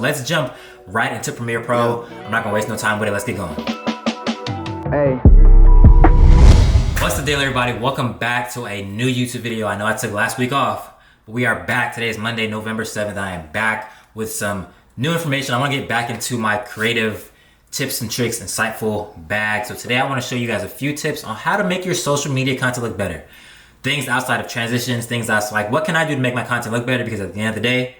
Let's jump right into Premiere Pro. I'm not gonna waste no time with it. Let's get going. Hey. What's the deal, everybody? Welcome back to a new YouTube video. I know I took last week off, but we are back. Today is Monday, November 7th. I am back with some new information. I wanna get back into my creative tips and tricks, insightful bag. So today I wanna show you guys a few tips on how to make your social media content look better. Things outside of transitions, things that's like, what can I do to make my content look better? Because at the end of the day,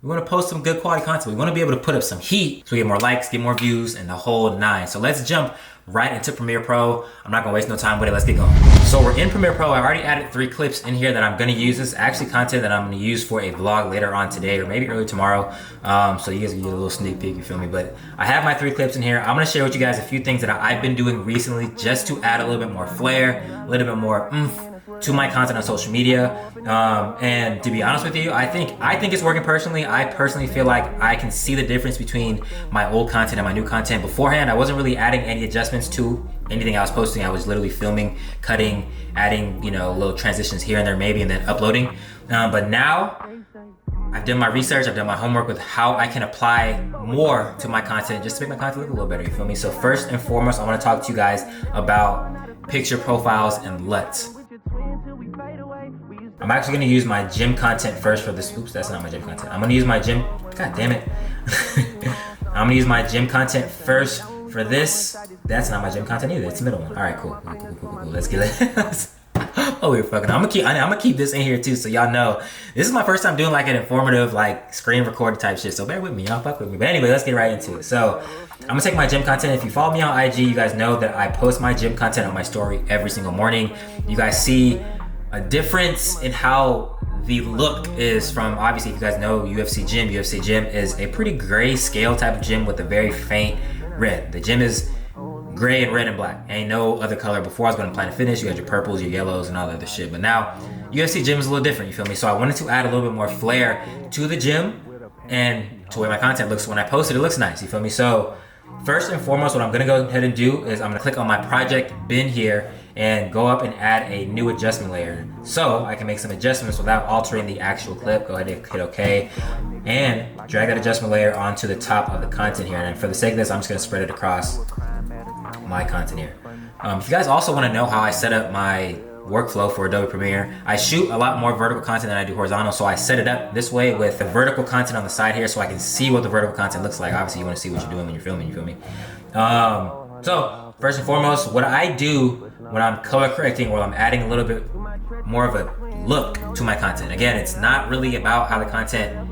we want to post some good quality content. We want to be able to put up some heat so we get more likes, get more views, and the whole nine. So let's jump right into Premiere Pro. I'm not going to waste no time with it. Let's get going. So we're in Premiere Pro. I already added 3 clips in here that I'm going to use. This is actually content that I'm going to use for a vlog later on today or maybe early tomorrow. So you guys can get a little sneak peek, you feel me? But I have my 3 clips in here. I'm going to share with you guys a few things that I've been doing recently just to add a little bit more flair, a little bit more oomph to my content on social media. And to be honest with you, I think it's working personally. I personally feel like I can see the difference between my old content and my new content. Beforehand, I wasn't really adding any adjustments to anything I was posting. I was literally filming, cutting, adding, little transitions here and there maybe, and then uploading. But now I've done my research, I've done my homework with how I can apply more to my content just to make my content look a little better, you feel me? So first and foremost, I wanna talk to you guys about picture profiles and LUTs. I'm actually gonna use my gym content first for this. Oops, that's not my gym content. I'm gonna use my gym, god damn it. I'm gonna use my gym content first for this. That's not my gym content either, it's the middle one. All right, cool. Let's get it. Oh, we're fucking. I'm gonna keep this in here too, so y'all know. This is my first time doing like an informative, like screen recorded type shit, so bear with me, y'all fuck with me. But anyway, let's get right into it. So I'm gonna take my gym content. If you follow me on IG, you guys know that I post my gym content on my story every single morning. You guys see a difference in how the look is from, obviously, if you guys know UFC gym is a pretty gray scale type of gym with a very faint red. The gym is gray and red and black. Ain't no other color. Before I was going to Planet Fitness, you had your purples, your yellows, and all that other shit. But now UFC gym is a little different, you feel me? So I wanted to add a little bit more flair to the gym and to the way my content looks. When I post it, it looks nice, you feel me? So first and foremost, what I'm gonna go ahead and do is I'm gonna click on my project bin here and go up and add a new adjustment layer so I can make some adjustments without altering the actual clip. Go ahead and hit OK and drag that adjustment layer onto the top of the content here. And for the sake of this, I'm just gonna spread it across my content here. If you guys also wanna know how I set up my workflow for Adobe Premiere, I shoot a lot more vertical content than I do horizontal, so I set it up this way with the vertical content on the side here so I can see what the vertical content looks like. Obviously, you want to see what you're doing when you're filming, you feel me? So first and foremost, what I do when I'm color correcting or I'm adding a little bit more of a look to my content, again, it's not really about how the content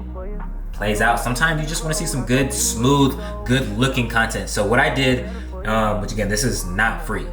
plays out. Sometimes you just want to see some good, smooth, good looking content. So what I did, which again, this is not free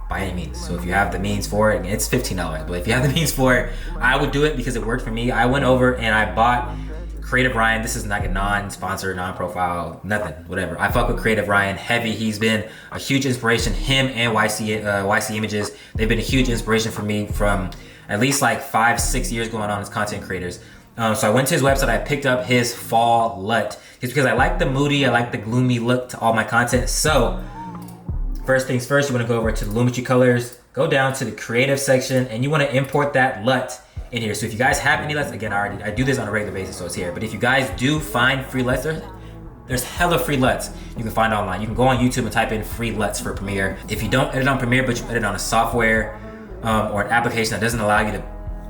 by any means. So if you have the means for it, it's $15, but if you have the means for it, I would do it because it worked for me. I went over and I bought Creative Ryan. This is like a non-sponsor, non-profile, nothing, whatever. I fuck with Creative Ryan heavy. He's been a huge inspiration. Him and YC Images, they've been a huge inspiration for me from at least like 5-6 years going on as content creators. So I went to his website, I picked up his fall LUT. It's because I like the moody, I like the gloomy look to all my content. So first things first, you want to go over to the Lumetri colors, go down to the creative section, and you want to import that LUT in here. So if you guys have any LUTs, again, I do this on a regular basis, so it's here. But if you guys do find free LUTs, there's hella free LUTs you can find online. You can go on YouTube and type in free LUTs for Premiere. If you don't edit on Premiere, but you edit on a software or an application that doesn't allow you to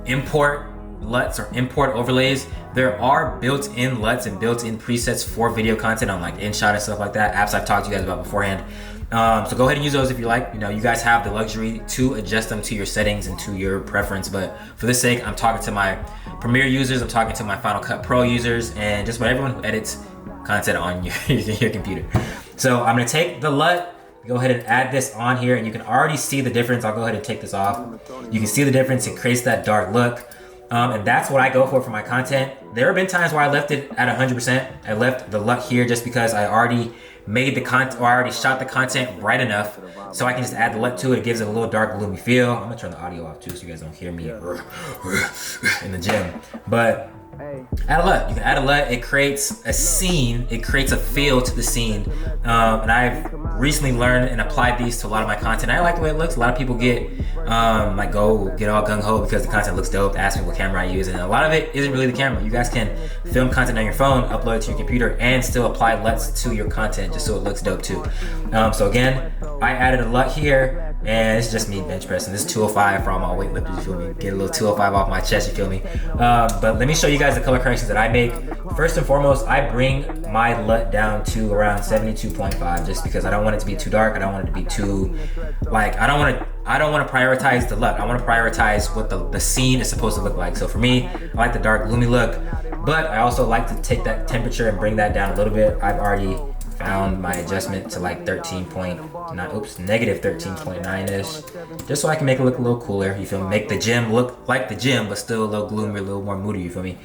import LUTs or import overlays, there are built-in LUTs and built-in presets for video content on like InShot and stuff like that, apps I've talked to you guys about beforehand. So go ahead and use those if you like. You guys have the luxury to adjust them to your settings and to your preference. But for this sake, I'm talking to my Premiere users, I'm talking to my Final Cut Pro users, and just about everyone who edits content on your computer. So I'm gonna take the LUT, go ahead and add this on here, and you can already see the difference. I'll go ahead and take this off. You can see the difference. It creates that dark look. And that's what I go for my content. There have been times where I left it at 100%. I left the LUT here just because I already made the content, or I already shot the content right enough, so I can just add the LUT to it. It gives it a little dark, gloomy feel. I'm gonna turn the audio off too, so you guys don't hear me in the gym. But Add a LUT. You can add a LUT. It creates a scene. It creates a feel to the scene. And I've recently learned and applied these to a lot of my content. I like the way it looks. A lot of people get like go get all gung ho because the content looks dope. Ask me what camera I use, and a lot of it isn't really the camera. You guys can film content on your phone, upload it to your computer, and still apply LUTs to your content just so it looks dope too. So again, I added a LUT here. And it's just me bench pressing. This is 205 for all my weightlifters, you feel me? Get a little 205 off my chest, you feel me? But let me show you guys the color corrections that I make. First and foremost, I bring my LUT down to around 72.5 just because I don't want it to be too dark. I don't want it to be too, like, I don't want to prioritize the LUT. I want to prioritize what the scene is supposed to look like. So for me, I like the dark gloomy look, but I also like to take that temperature and bring that down a little bit. I've already found my adjustment to like negative 13.9-ish, just so I can make it look a little cooler, you feel me? Make the gym look like the gym, but still a little gloomy, a little more moody, you feel me?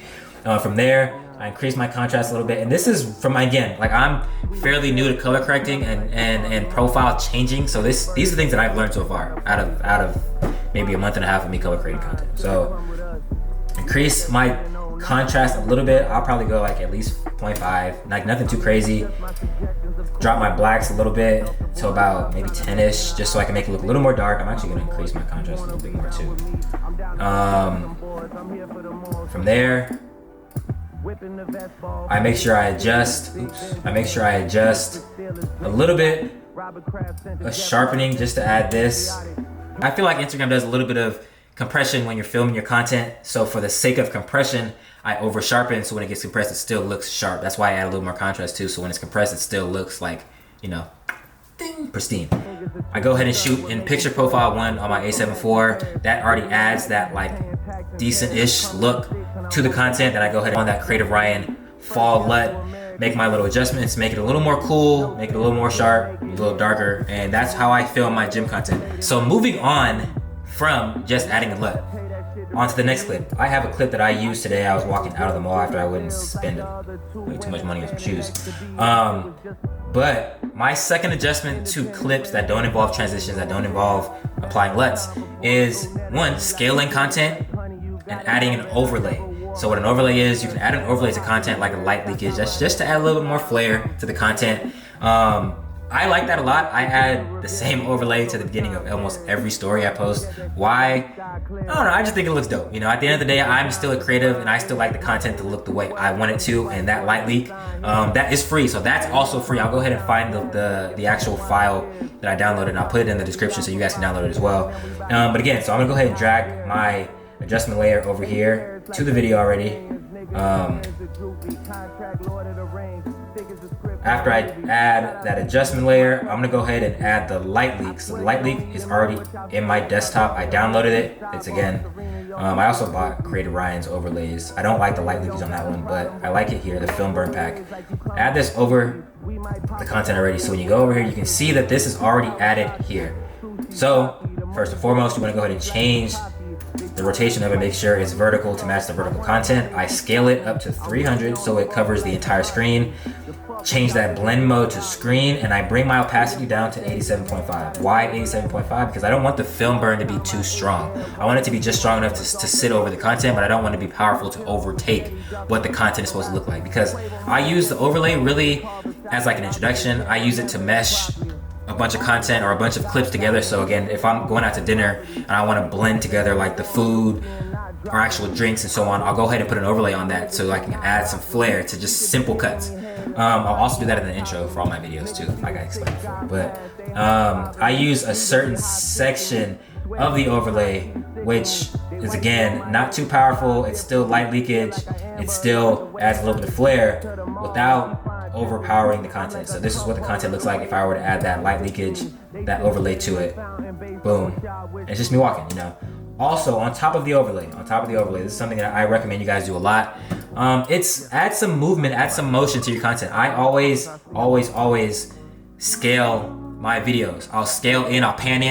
From there, I increase my contrast a little bit, and this is from, again, like I'm fairly new to color correcting and profile changing, so these are things that I've learned so far out of maybe a month and a half of me color creating content. So increase my contrast a little bit. I'll probably go like at least 0.5, like nothing too crazy. Drop my blacks a little bit to about maybe 10-ish, just so I can make it look a little more dark. I'm actually gonna increase my contrast a little bit more too. From there, I make sure I adjust a little bit of sharpening just to add this. I feel like Instagram does a little bit of compression when you're filming your content, so for the sake of compression, I over sharpen, so when it gets compressed it still looks sharp. That's why I add a little more contrast too, so when it's compressed it still looks like, you know, ding, pristine. I go ahead and shoot in picture profile 1 on my A7 IV. That already adds that like decent-ish look to the content. Then I go ahead on that Creative Ryan fall LUT, make my little adjustments, make it a little more cool, make it a little more sharp, a little darker, and that's how I film my gym content. So moving on from just adding a LUT, on to the next clip. I have a clip that I used today. I was walking out of the mall after I wouldn't spend way too much money on some shoes. But my second adjustment to clips that don't involve transitions, that don't involve applying LUTs, is one, scaling content and adding an overlay. So what an overlay is, you can add an overlay to content like a light leakage. That's just to add a little bit more flair to the content. I like that a lot. I add the same overlay to the beginning of almost every story I post. Why? I don't know, I just think it looks dope. You know, at the end of the day, I'm still a creative and I still like the content to look the way I want it to, and that light leak, that is free. So that's also free. I'll go ahead and find the actual file that I downloaded and I'll put it in the description so you guys can download it as well. But again, so I'm gonna go ahead and drag my adjustment layer over here to the video already. After I add that adjustment layer, I'm gonna go ahead and add the light leak. So the light leak is already in my desktop. I downloaded it. It's again, I also bought Creative Ryan's overlays. I don't like the light leakage on that one, but I like it here, the film burn pack. Add this over the content already. So when you go over here, you can see that this is already added here. So first and foremost, you wanna go ahead and change the rotation of it, make sure it's vertical to match the vertical content. I scale it up to 300 so it covers the entire screen. Change that blend mode to screen, and I bring my opacity down to 87.5. Why 87.5? Because I don't want the film burn to be too strong. I want it to be just strong enough to sit over the content, but I don't want it to be powerful to overtake what the content is supposed to look like. Because I use the overlay really as like an introduction. I use it to mesh a bunch of content or a bunch of clips together. So again, if I'm going out to dinner and I want to blend together like the food or actual drinks and so on, I'll go ahead and put an overlay on that so I can add some flair to just simple cuts. I'll also do that in the intro for all my videos too, like I explained before. But I use a certain section of the overlay, which is again not too powerful. It's still light leakage. It still adds a little bit of flair without overpowering the content. So this is what the content looks like if I were to add that light leakage, that overlay to it. Boom. And it's just me walking, you know. Also, on top of the overlay, this is something that I recommend you guys do a lot. It's add some movement, add some motion to your content. I always scale my videos. I'll scale in, I'll pan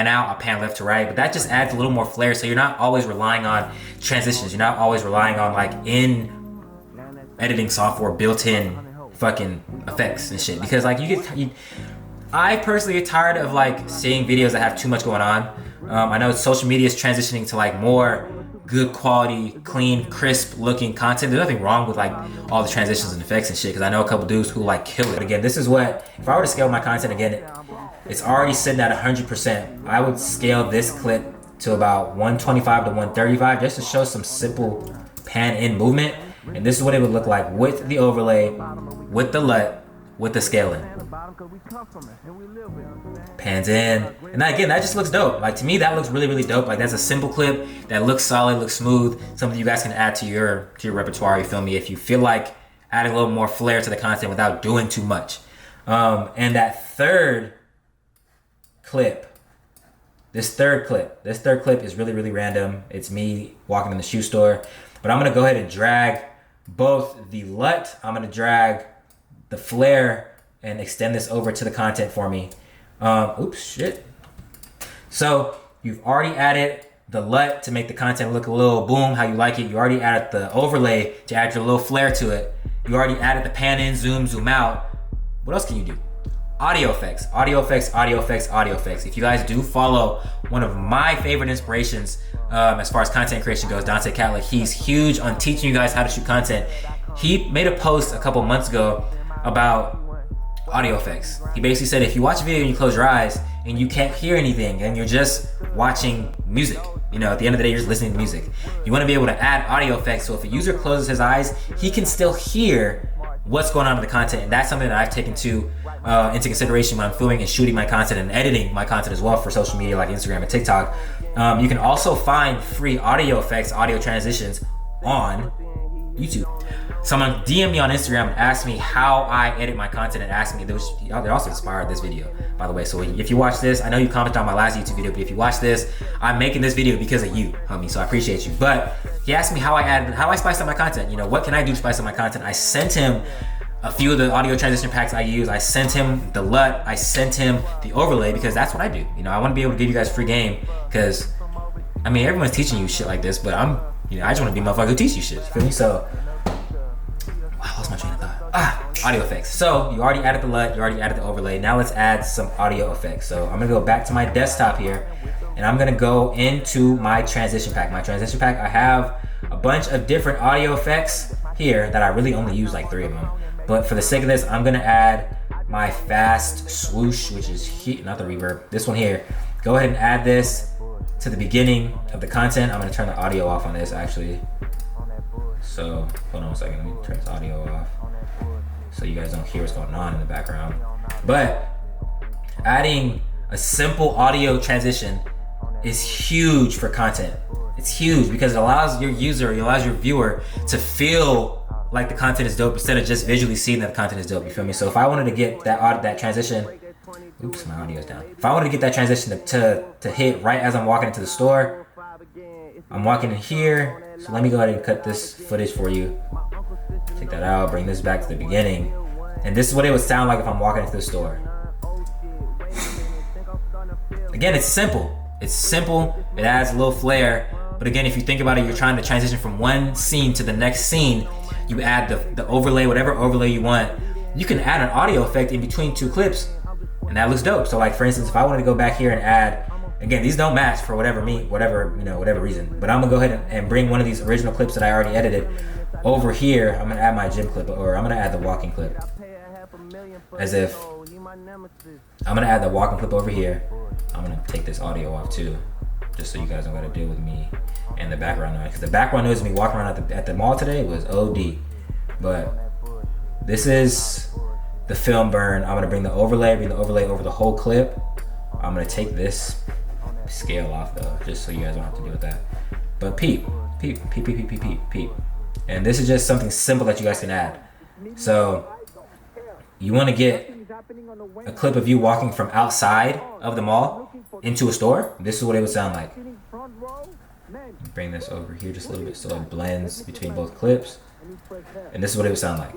out, I'll pan left to right, but that just adds a little more flair. So you're not always relying on transitions. You're not always relying on like in editing software built-in fucking effects and shit. Because like I personally get tired of like seeing videos that have too much going on. I know social media is transitioning to like more good quality, clean, crisp looking content. There's nothing wrong with like all the transitions and effects and shit, because I know a couple dudes who like kill it. But again, this is what, if I were to scale my content again, it's already sitting at 100%. I would scale this clip to about 125 to 135 just to show some simple pan in movement. And this is what it would look like with the overlay, with the LUT, with the scaling. Pans in. And that, again, that just looks dope. Like, to me, that looks really, really dope. Like, that's a simple clip that looks solid, looks smooth. Something you guys can add to your repertoire, you feel me? If you feel like adding a little more flair to the content without doing too much. And that third clip, this third clip is really, really random. It's me walking in the shoe store. But I'm going to go ahead and drag both the LUT, I'm going to drag the flare and extend this over to the content for me. Oops, shit. So you've already added the LUT to make the content look a little boom, how you like it. You already added the overlay to add your little flair to it. You already added the pan in, zoom out. What else can you do? Audio effects, audio effects, audio effects, audio effects. If you guys do follow one of my favorite inspirations as far as content creation goes, Dante Catlett, he's huge on teaching you guys how to shoot content. He made a post a couple months ago about audio effects. He basically said if you watch a video and you close your eyes and you can't hear anything and you're just watching music, you know, at the end of the day, you're just listening to music. You want to be able to add audio effects so if a user closes his eyes, he can still hear what's going on in the content. And that's something that I've taken into consideration when I'm filming and shooting my content and editing my content as well for social media like Instagram and TikTok. You can also find free audio effects, audio transitions on YouTube. Someone DM me on Instagram and asked me how I edit my content and asked me, they also inspired this video, by the way. So if you watch this, I know you commented on my last YouTube video, but if you watch this, I'm making this video because of you, homie, so I appreciate you. But he asked me how I spice up my content. You know, what can I do to spice up my content? I sent him a few of the audio transition packs I use. I sent him the LUT, I sent him the overlay because that's what I do. You know, I want to be able to give you guys free game because, I mean, everyone's teaching you shit like this, but I just want to be a motherfucker who teach you shit, you feel me? So, I lost my train of thought. Audio effects. So you already added the LUT, you already added the overlay. Now let's add some audio effects. So I'm gonna go back to my desktop here and I'm gonna go into my transition pack. My transition pack, I have a bunch of different audio effects here that I really only use like 3 of them. But for the sake of this, I'm gonna add my fast swoosh, which is not the reverb, this one here. Go ahead and add this to the beginning of the content. I'm gonna turn the audio off on this actually. So hold on a second, let me turn this audio off so you guys don't hear what's going on in the background. But adding a simple audio transition is huge for content. It's huge because it allows your user, it allows your viewer to feel like the content is dope instead of just visually seeing that the content is dope, you feel me? So if I wanted to get that transition, oops, my audio's down. If I wanted to get that transition to hit right as I'm walking into the store, I'm walking in here. So let me go ahead and cut this footage for you. Take that out, bring this back to the beginning. And this is what it would sound like if I'm walking into the store. Again, it's simple. It's simple, it adds a little flair. But again, if you think about it, you're trying to transition from one scene to the next scene. You add the overlay, whatever overlay you want. You can add an audio effect in between 2 clips and that looks dope. So like for instance, if I wanted to go back here and add, again, these don't match for whatever reason. But I'm gonna go ahead and bring one of these original clips that I already edited over here. I'm gonna add my gym clip, or I'm gonna add the walking clip. As if I'm gonna add the walking clip over here. I'm gonna take this audio off too, just so you guys don't gotta deal with me and the background noise. Because the background noise of me walking around at the mall today was OD. But this is the film burn. I'm gonna bring the overlay over the whole clip. I'm gonna take this scale off though, just so you guys don't have to deal with that. But peep. And this is just something simple that you guys can add. So you want to get a clip of you walking from outside of the mall into a store. This is what it would sound like. Bring this over here just a little bit so it blends between both clips. And this is what it would sound like.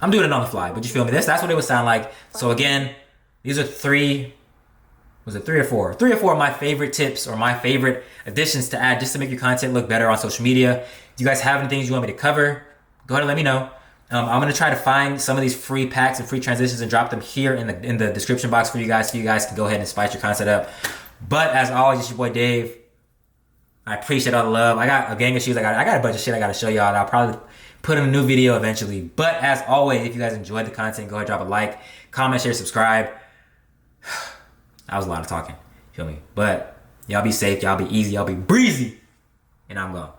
I'm doing it on the fly, but you feel me? That's what it would sound like. So again, these are 3 or 4? 3 or 4 of my favorite tips or my favorite additions to add just to make your content look better on social media. If you guys have any things you want me to cover, go ahead and let me know. I'm gonna try to find some of these free packs and free transitions and drop them here in the description box for you guys, so you guys can go ahead and spice your content up. But as always, it's your boy Dave. I appreciate all the love. I got a gang of shoes. I got a bunch of shit I gotta show y'all. And I'll probably put in a new video eventually. But as always, if you guys enjoyed the content, go ahead and drop a like, comment, share, subscribe. That was a lot of talking. Feel me? But y'all be safe. Y'all be easy. Y'all be breezy. And I'm gone.